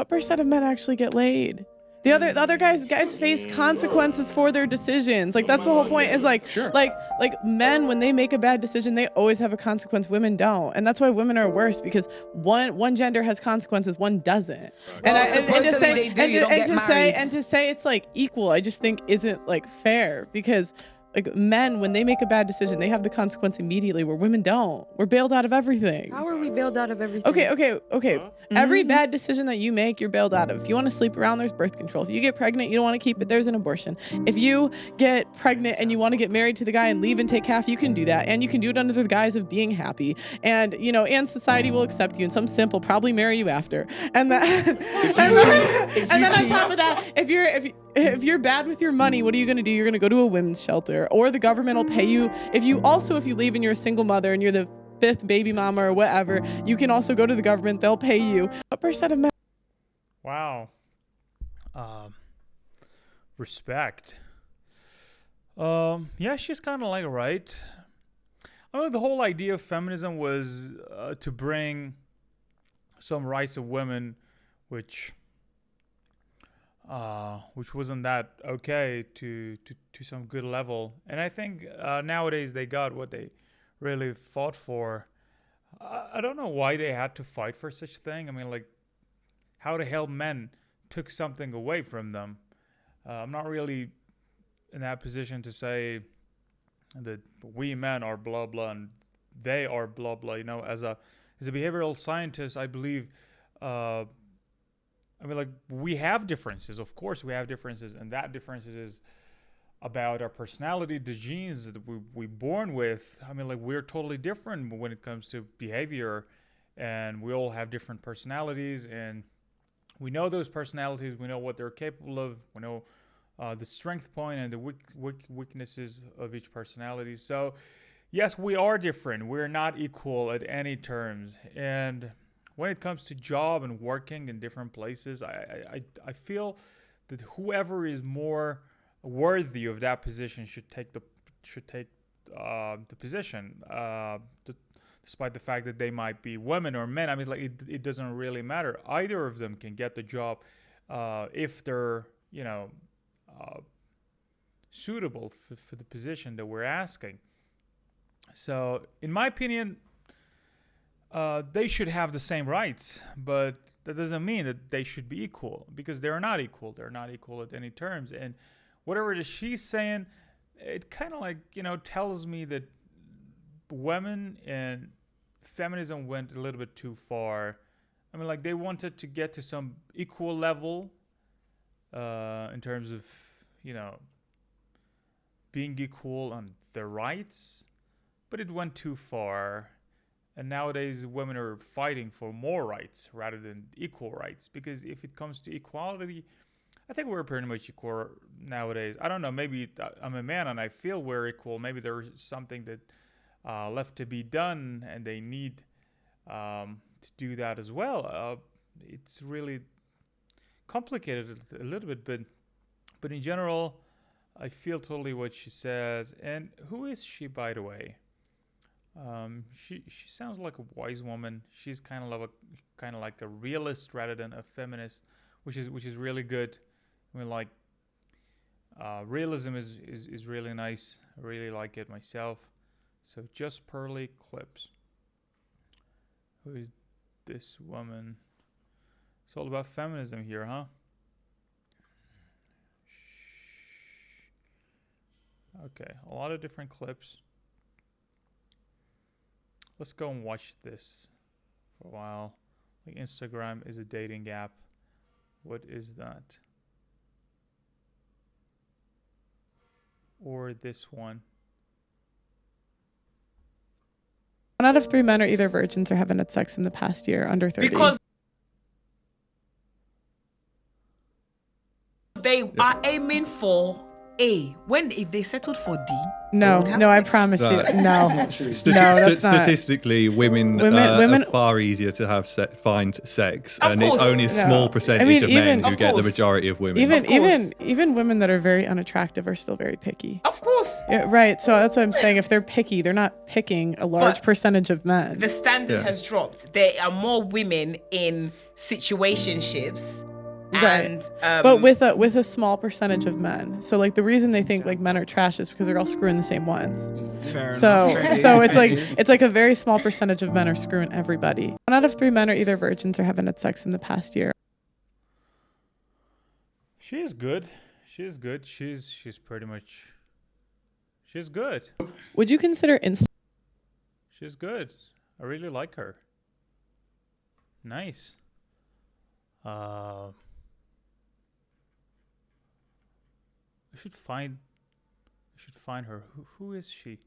What percent of men actually get laid? The other guys face consequences for their decisions. Like, that's the whole point, is like, Sure. like men, when they make a bad decision, they always have a consequence. Women don't. And that's why women are worse, because one gender has consequences, one doesn't. And to say it's like equal, I just think isn't like fair, because like men, when they make a bad decision, they have the consequence immediately, where women don't. We're bailed out of everything. How are we bailed out of everything? Okay. Every bad decision that you make, you're bailed out of. If you want to sleep around, there's birth control. If you get pregnant, you don't want to keep it, there's an abortion. If you get pregnant and you want to get married to the guy and leave and take half, you can do that. And you can do it under the guise of being happy. And, and society will accept you, and some simp will probably marry you after. And then on top of that, if you're bad with your money, what are you going to do? You're going to go to a women's shelter, or the government will pay you. If you leave and you're a single mother and you're the 5th baby mama or whatever, you can also go to the government. They'll pay you. What percent of men? Wow. Respect. Yeah, she's kind of like right. I mean, the whole idea of feminism was to bring some rights of women, which wasn't that okay, to some good level. And I think nowadays they got what they really fought for. I don't know why they had to fight for such a thing. I mean, like, how the hell men took something away from them? I'm not really in that position to say that we men are blah blah and they are blah blah. As a behavioral scientist, I believe. We have differences. Of course, we have differences, and that differences is about our personality, the genes that we're born with. I mean, like, we're totally different when it comes to behavior, and we all have different personalities, and we know those personalities. We know what they're capable of. We know the strength point and the weaknesses of each personality. So, yes, we are different. We're not equal at any terms, and when it comes to job and working in different places, I feel that whoever is more worthy of that position should take the position, despite the fact that they might be women or men. I mean, like, it doesn't really matter. Either of them can get the job if they're suitable for the position that we're asking. So, in my opinion, they should have the same rights, but that doesn't mean that they should be equal, because they're not equal. They're not equal at any terms. And whatever it is she's saying, it kind of like, tells me that women and feminism went a little bit too far. I mean, like, they wanted to get to some equal level in terms of, being equal on their rights, but it went too far. And nowadays, women are fighting for more rights rather than equal rights. Because if it comes to equality, I think we're pretty much equal nowadays. I don't know, maybe I'm a man and I feel we're equal. Maybe there's something that left to be done, and they need to do that as well. It's really complicated a little bit, but in general, I feel totally what she says. And who is she, by the way? She sounds like a wise woman. She's kind of like a realist rather than a feminist, which is really good. I mean, like, realism is really nice. I really like it myself. So, JustPearly clips. Who is this woman? It's all about feminism here, huh? Okay, a lot of different clips. Let's go and watch this for a while. Like, Instagram is a dating app. What is that? Or this one. 1 out of 3 men are either virgins or haven't had sex in the past year under 30. Because they are aiming for if they settled for D, No, would have I sex. promise you. That's No. not true. that's not. Statistically, women Women- are far easier to have find sex, Of and it's course. only a small No. percentage of men who Of get the course. majority of women. Even women that are very unattractive are still very picky. Of course. Yeah, right. So that's what I'm saying. If they're picky, they're not picking a large But percentage of men. The standard has dropped. There are more women in situationships. Right. And But with a small percentage of men. So like the reason they think like men are trash is because they're all screwing the same ones. fair So enough. so it's like a very small percentage of men are screwing everybody. 1 out of 3 men are either virgins or haven't had sex in the past year. She is good. She's pretty much. She's good. Would you consider She's good. I really like her. Nice. I should find her. Who is she?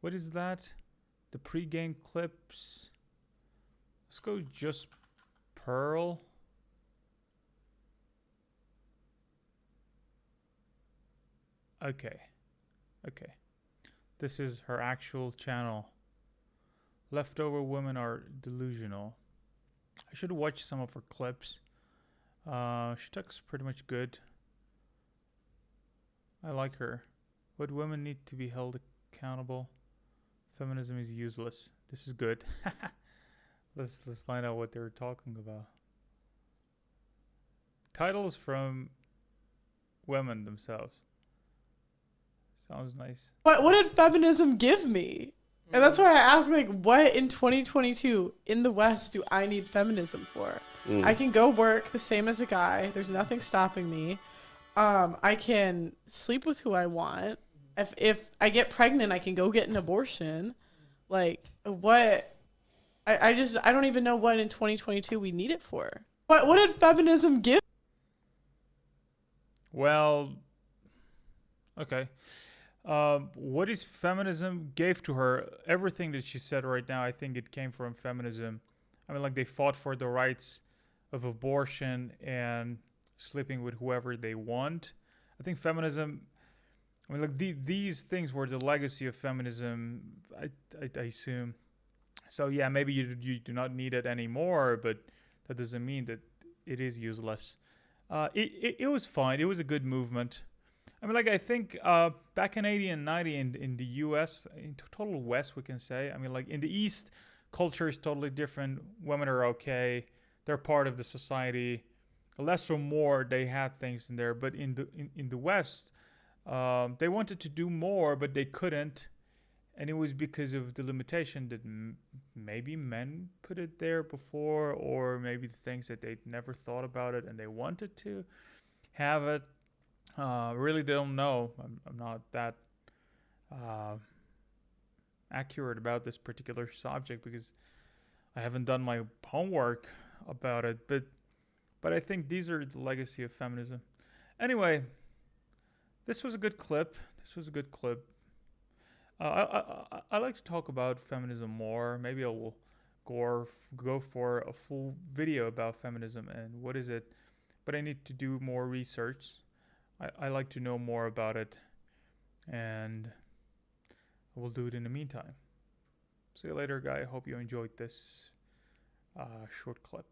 What is that? The pre-game clips. Let's go JustPearl. Okay. This is her actual channel. Leftover women are delusional. I should watch some of her clips. She talks pretty much good. I like her. What women need to be held accountable? Feminism is useless. This is good. Let's find out what they're talking about. Titles from women themselves. Sounds nice. What did feminism give me? And that's why I ask, like, what in 2022 in the West do I need feminism for? I can go work the same as a guy. There's nothing stopping me. I can sleep with who I want. If I get pregnant, I can go get an abortion. Like, what? I don't even know what in 2022 we need it for. What did feminism give? Well, okay. What is feminism gave to her? Everything that she said right now, I think it came from feminism. I mean, like, they fought for the rights of abortion and sleeping with whoever they want. I think feminism, I mean, like, these things were the legacy of feminism, I assume. So yeah, maybe you do not need it anymore, but that doesn't mean that it is useless. It was fine. It was a good movement. I mean, like, I think back in 80 and 90 in the US, in total West, we can say. I mean, like, in the East, culture is totally different. Women are okay. They're part of the society. Less or more, they had things in there. But in the West, they wanted to do more, but they couldn't. And it was because of the limitation that maybe men put it there before, or maybe the things that they'd never thought about it and they wanted to have it. Really don't know. I'm not that accurate about this particular subject because I haven't done my homework about it. But I think these are the legacy of feminism. Anyway, this was a good clip. I like to talk about feminism more. Maybe I will go for a full video about feminism and what is it. But I need to do more research. I like to know more about it, and I will do it in the meantime. See you later, guy. I hope you enjoyed this short clip.